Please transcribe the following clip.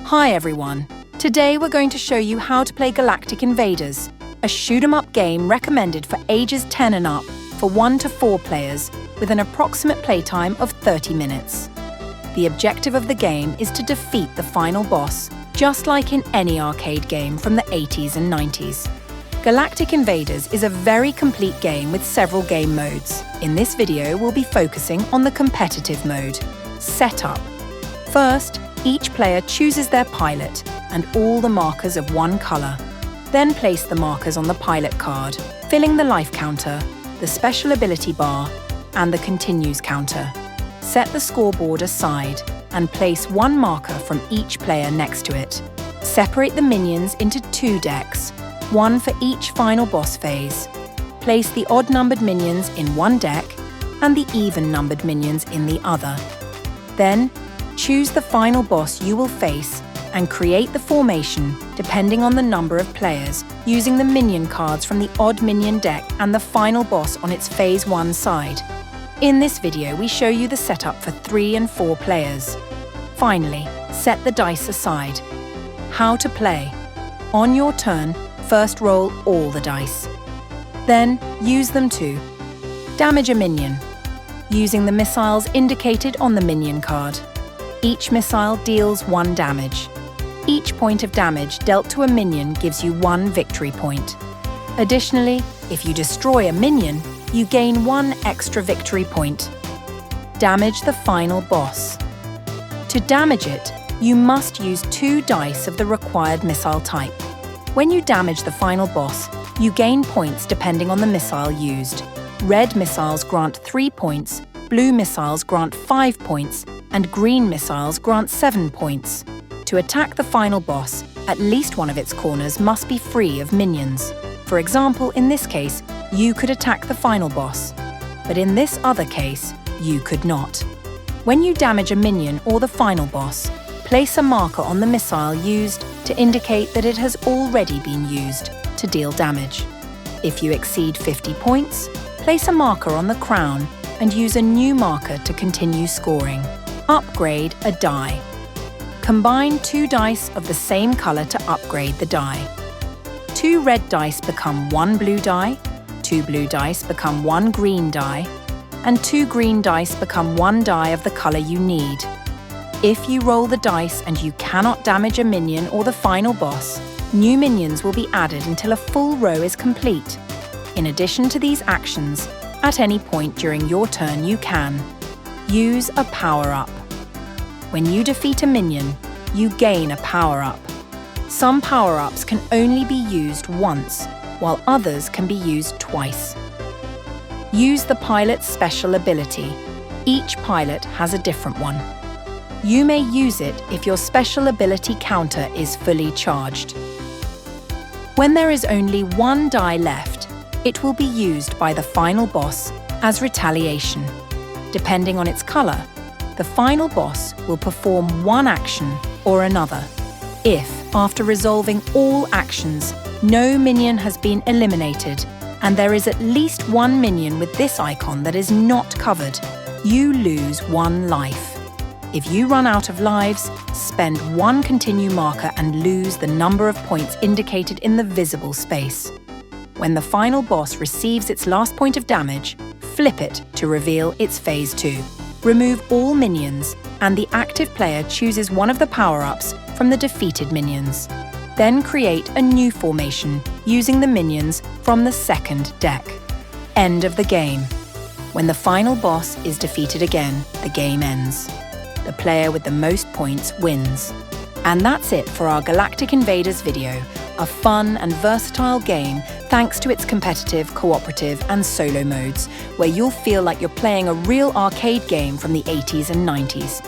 Hi everyone! Today we're going to show you how to play Galactic Invaders, a shoot-'em-up game recommended for ages 10 and up for 1 to 4 players with an approximate playtime of 30 minutes. The objective of the game is to defeat the final boss, just like in any arcade game from the 80s and 90s. Galactic Invaders is a very complete game with several game modes. In this video, we'll be focusing on the competitive mode, Setup. First, each player chooses their pilot and all the markers of one colour. Then place the markers on the pilot card, filling the life counter, the special ability bar, and the continues counter. Set the scoreboard aside and place one marker from each player next to it. Separate the minions into 2 decks, one for each final boss phase. Place the odd-numbered minions in one deck and the even-numbered minions in the other. Then, choose the final boss you will face and create the formation depending on the number of players using the minion cards from the odd minion deck and the final boss on its Phase 1 side. In this video, we show you the setup for 3 and 4 players. Finally, set the dice aside. How to play. On your turn, first roll all the dice. Then, use them to damage a minion, using the missiles indicated on the minion card. Each missile deals 1 damage. Each point of damage dealt to a minion gives you 1 victory point. Additionally, if you destroy a minion, you gain 1 extra victory point. Damage the final boss. To damage it, you must use 2 dice of the required missile type. When you damage the final boss, you gain points depending on the missile used. Red missiles grant 3 points, blue missiles grant 5 points, and green missiles grant 7 points. To attack the final boss, at least one of its corners must be free of minions. For example, in this case, you could attack the final boss, but in this other case, you could not. When you damage a minion or the final boss, place a marker on the missile used to indicate that it has already been used to deal damage. If you exceed 50 points, place a marker on the crown and use a new marker to continue scoring. Upgrade a die. Combine 2 dice of the same colour to upgrade the die. 2 red dice become 1 blue die, 2 blue dice become 1 green die, and 2 green dice become 1 die of the colour you need. If you roll the dice and you cannot damage a minion or the final boss, new minions will be added until a full row is complete. In addition to these actions, at any point during your turn you can use a power-up. When you defeat a minion, you gain a power-up. Some power-ups can only be used once, while others can be used twice. Use the pilot's special ability. Each pilot has a different one. You may use it if your special ability counter is fully charged. When there is only 1 die left, it will be used by the final boss as retaliation. Depending on its colour, the final boss will perform 1 action or another. If, after resolving all actions, no minion has been eliminated and there is at least 1 minion with this icon that is not covered, you lose 1 life. If you run out of lives, spend 1 continue marker and lose the number of points indicated in the visible space. When the final boss receives its last point of damage, flip it to reveal its Phase 2. Remove all minions, and the active player chooses one of the power-ups from the defeated minions. Then create a new formation using the minions from the 2nd deck. End of the game. When the final boss is defeated again, the game ends. The player with the most points wins. And that's it for our Galactic Invaders video, a fun and versatile game thanks to its competitive, cooperative and solo modes, where you'll feel like you're playing a real arcade game from the 80s and 90s.